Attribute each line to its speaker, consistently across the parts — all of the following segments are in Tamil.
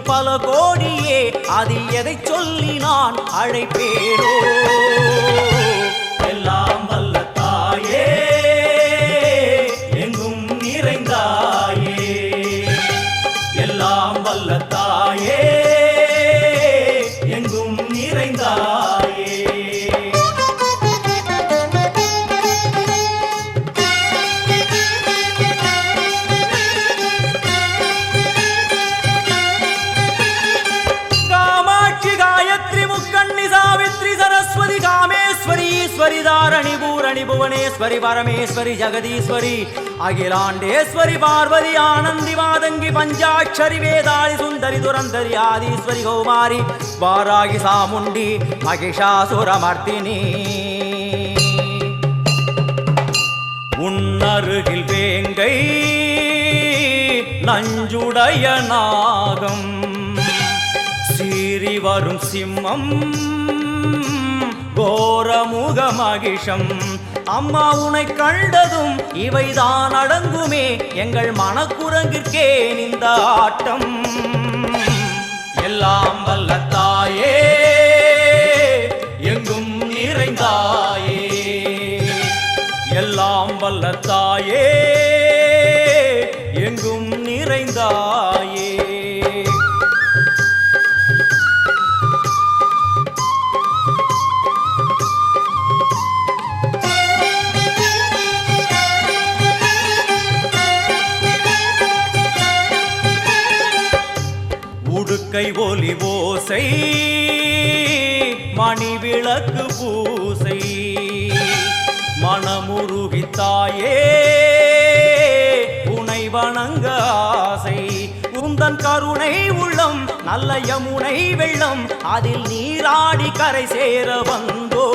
Speaker 1: பல கோடியே அது எதை சொல்லி நான் அழைப்பேனோ எல்லாம் வல்ல தாயே எங்கும் நிறைந்தாயே எல்லாம் வல்ல தாயே எங்கும் நிறைந்தாயே कामेश्वरी धारणी पूरणी भुवनेश्वरी परमेश्वरी जगदीश्वरी अखिलांडेश्वरी पार्वती आनंदी मादंगी पंचाक्षरी वेदाली सुंदरी दुरंधरी आदीश्वरी कौमारी वारागी सामुंडी महिषासुरमर्दिनी उन्नरुगिल वेंगै नंजुडय नागम सीरी वरुम सिम्मम கோரமுக மகிஷம் அம்மா உனை கண்டதும் இவைதான் அடங்குமே எங்கள் மனக்குரங்கிற்கே இந்த ஆட்டம் எல்லாம் வல்ல தாயே எங்கும் நிறைந்தாயே எல்லாம் வல்ல தாயே எங்கும் நிறைந்தாயே கை ஒலி ஓசை மணி விளக்கு பூசை மனமுருகித்தாயே உனை வணங்க ஆசை உந்தன் கருணை உள்ளம் நல்ல யமுனை வெள்ளம் அதில் நீராடி கரை சேர வந்தோ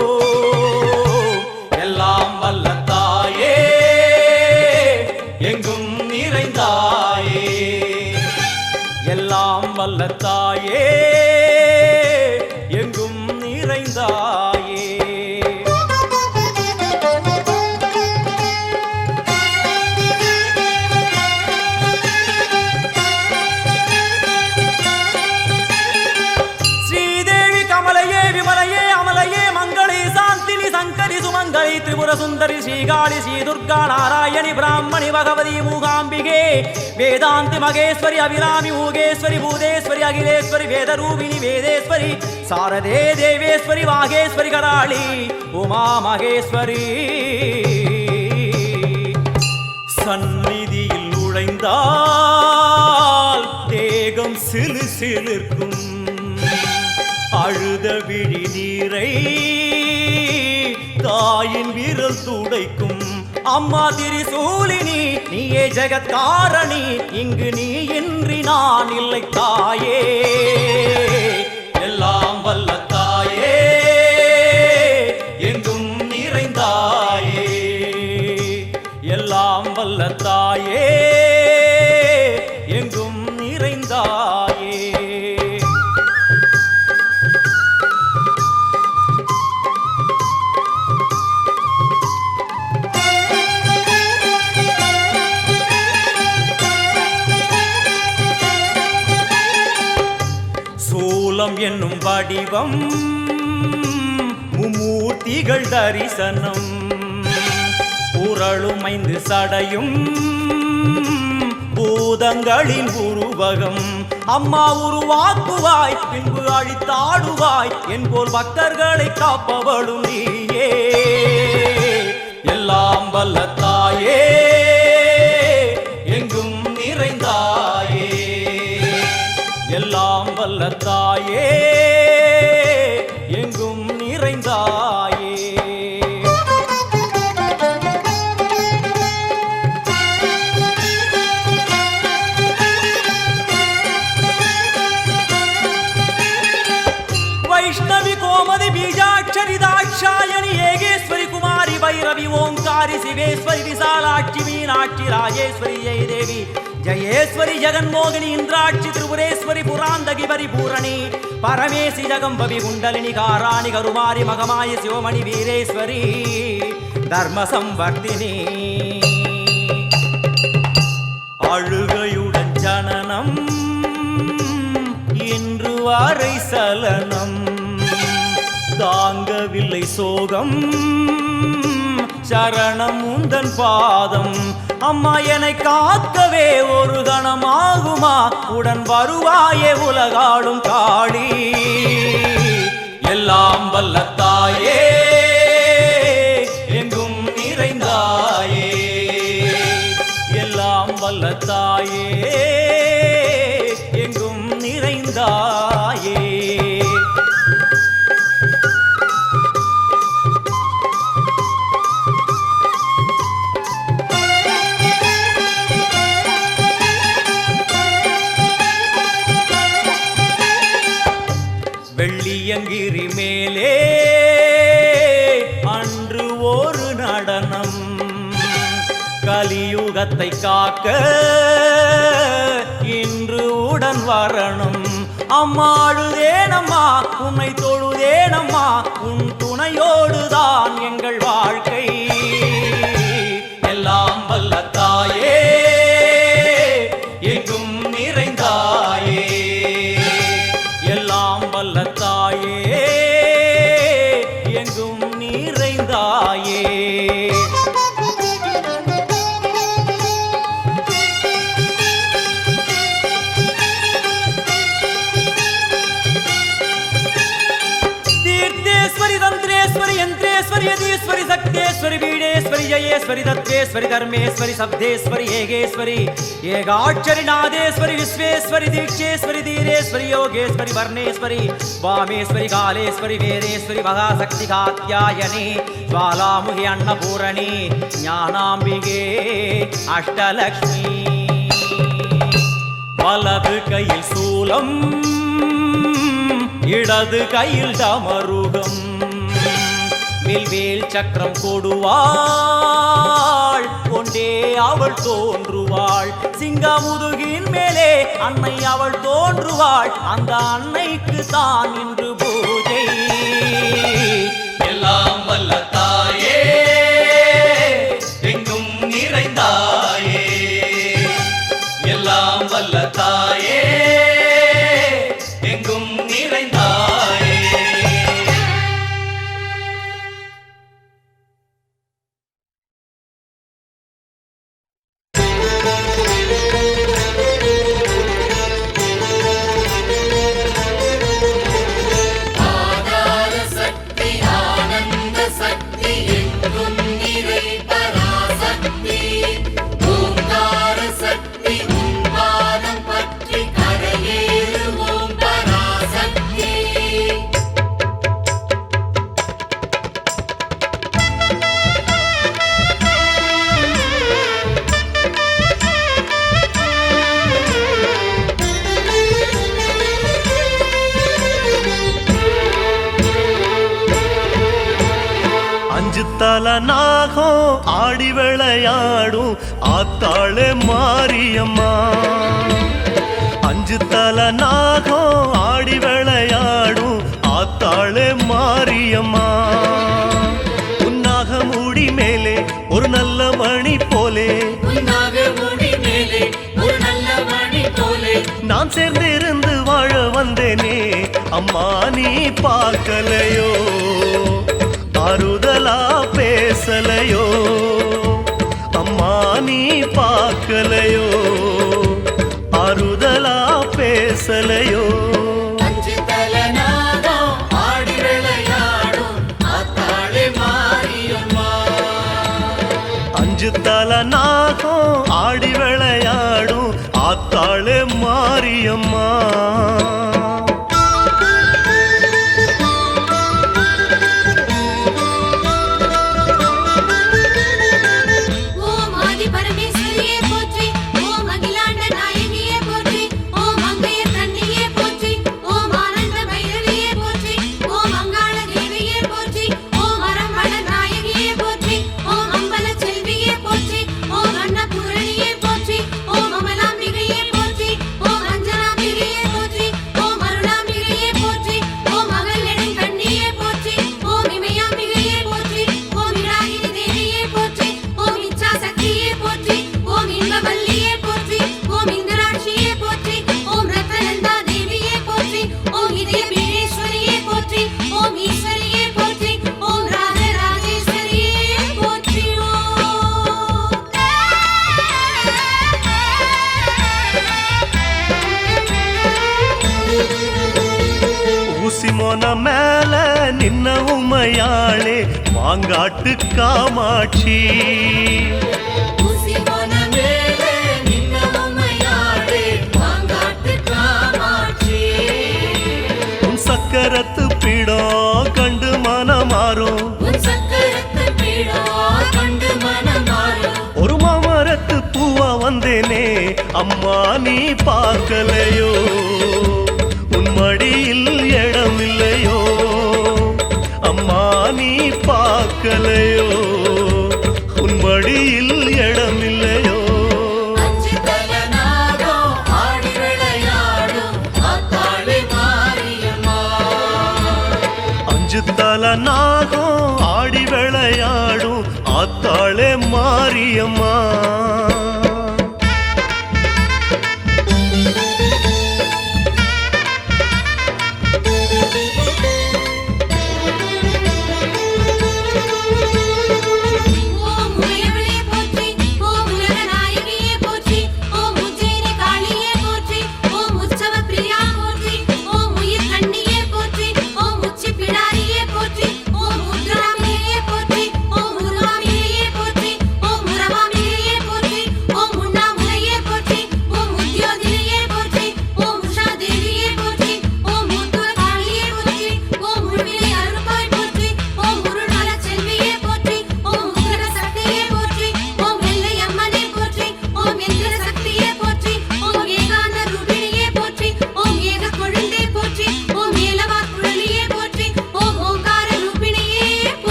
Speaker 1: எல்லாம் வல்ல தாயே எங்கும் நிறைந்தாயே எல்லாம் வல்ல தாயே எங்கும் நிறைந்தாயே ஸ்ரீதேவி கமலையே விமலையே அமலையே மங்களே சாந்தினி சங்கரி சுமங்கலி திரிபுர சுந்தரி ஸ்ரீகாளி ஸ்ரீ துர்கா நாராயணி பிராமணி பகவதி மூகாம்பிகே वेदांति मगेश्वरी अभिरामी ऊगेश्वरी भूदेश्वरी अखिलेश्वरी वेदरूपिणी वेदेश्वरी शारदे देवेश्वरी वागेश्वरी कराली उमा मगेश्वरी सन्निधिயில் நுழைந்தால் தேகம் சிலு சிலிர்க்கும் அழுத விழி நீரை தாயின் விரல் துடைக்கும் அம்மா திரிசூலினி நீயே ஜெகத்காரணி இங்கு நீ இன்றி நான் இல்லை தாயே எல்லாம் வல்ல தாயே எங்கும் நிறைந்தாயே எல்லாம் வல்ல தாயே எங்கும் நிறைந்தாயே என்னும் வடிவம் மும்மூர்த்திகள் தரிசனம் புரளும் 5 சடையும் பூதங்களின் உருவகம் அம்மா உருவாக்குவாய் பின்பு அழித்தாடுவாய் என்போல் பக்தர்களை காப்பவளும் நீயே எல்லாம் வல்ல தாயே எங்கும் நிறைந்தாயே எல்லாம் வல்ல தாயே எங்கும் நிறைந்தாயே வைஷ்ணவி கோமதி பீஜாட்சரி தாட்சாயணி ஏகேஸ்வரி குமாரி भैरवी ओंकारी शिवेश्वरी विशालाक्षी मीनाक्षी राजेश्वरी जय देवी जयेश्वरी जगन्मोहिनी इंद्राक्षी त्रिपुरेश्वरी पुरांदगी परिपूरणी परमेशी जगंबवी कुंडलिनी काराणि करुमारी मगमाय शिवमणि वीरेश्वरी धर्म संवर्धिनी அழுகையுடன் ஜனனம் இன்று வரை சலனம் தாங்கவில்லை சோகம் சரணம் உந்தன் பாதம் அம்மா என்னை காக்கவே ஒரு கணமாகுமா உடன் வருவாயே உலகாடும் காளி எல்லாம் வல்ல தாயே எங்கும் நிறைந்தாயே எல்லாம் வல்ல தாயே எங்கும் நிறைந்தாயே வெள்ளியங்கிரி மேலே அன்று ஒரு நடனம் கலியுகத்தை காக்க இன்று உடன் வரணும் அம்மாடுதேனம்மா உன்னை தொழுதேனம்மா உன் துணையோடுதான் எங்கள் வாழ்க்கை எல்லாம் வல்ல தாயே எங்கும் நிறைந்தாயே எல்லாம் வல்ல தாயே எங்கும் நிறைந்தாயே तीर्थेश्वरी तंत्रेश्वरी यंत्रेश्वरी यदीश्वरी शक्तेश्वरी बीडेश्वरी जयेश्वरी तत्वेश्वरी धर्मेश्वरी शब्देश्वरी येगेश्वरी येगाक्षरी नादेश्वरी विश्वेश्वरी दीक्षेश्वरी धीरेश्वरी योगेश्वरी वर्णेश्वरी वामेश्वरी कालेश्वरी वेदेश्वरी महाशक्ति कात्यायनी ज्वालामुखी अन्नपूरणी ज्ञानाम्बिके अष्टलक्ष्मी वलது கையில் சூலம் இடது கையில் டமருகம் வில்வேல் சக்கரம் கொடுவாள் கொண்டே அவள் தோன்றுவாள் சிங்கமுதுகின் மேலே அன்னை அவள் தோன்றுவாள் அந்த அன்னைக்கு தான் இன்று பூஜை எல்லாம் வல்ல தாயே எங்கும் நிறைந்தாயே எல்லாம் வல்ல தாயே எங்கும் நிறைந்தாயே
Speaker 2: நாகம் ஆடி விளையாடும் ஆத்தாளே மாரியம்மா அஞ்சு தல நாகம் ஆடி விளையாடும் ஆத்தாளே மாரியம்மா உன்னாக மூடி மேலே ஒரு நல்ல மணி போலே நான் சேர்ந்திருந்து வாழ வந்தேனே அம்மா நீ பார்க்கலையோ ஆறுதலா பேசலையோ அம்மா நீ பார்க்கலையோ ஆறுதலா பேசலையோ அஞ்சு தல நாகம் ஆடி விளையாடும் ஆத்தாளே மாரியம்மா
Speaker 3: Biggie.
Speaker 2: ஊசிமோன மேல நின்ன உமையாளே மாங்காட்டு காமாட்சி உன் சக்கரத்து பீடம் கண்டு மனமாறும் ஒரு மாமரத்து பூவா வந்தேனே அம்மா நீ பார்க்கலையோ உன் மடியில் இடமில்லையோ அம்மா நீ பார்க்கலையோ உன் மடியில் இடமில்லையோ அஞ்சு தல நாகம் ஆடி விளையாடும் ஆத்தாளே மாரியம்மா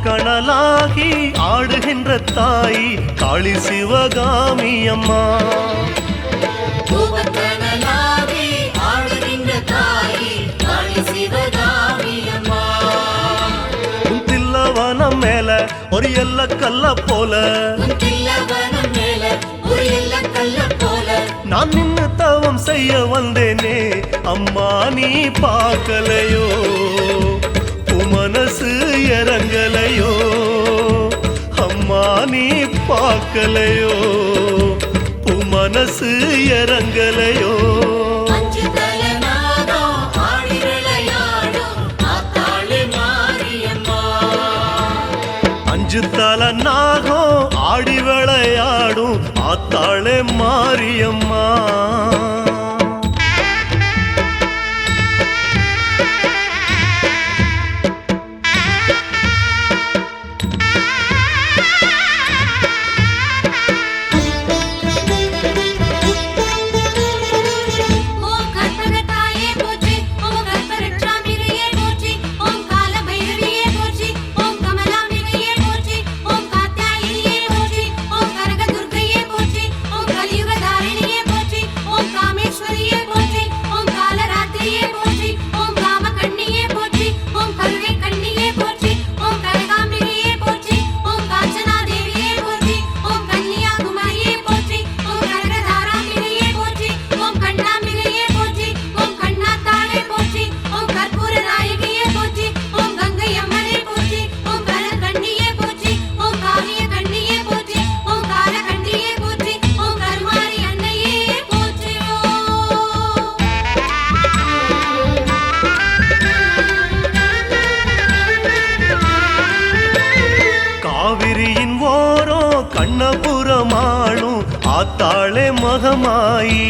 Speaker 2: கணலாகி ஆடுகின்ற தாய் காளி சிவகாமி அம்மா உன் தில்லவனம் மேல ஒரு எல்ல கல்ல போல நான் நின்னு தவம் செய்ய வந்தேனே அம்மா நீ பார்க்கலையோ மனசு இறங்கலையோ அம்மா நீ பார்க்கலையோ மனசு இறங்கலையோ அஞ்சு தல நாகம் ஆடி விளையாடும் ஆத்தாளே மாரியம்மா கண்ணபுரமாளும் ஆத்தாளே மகமாயி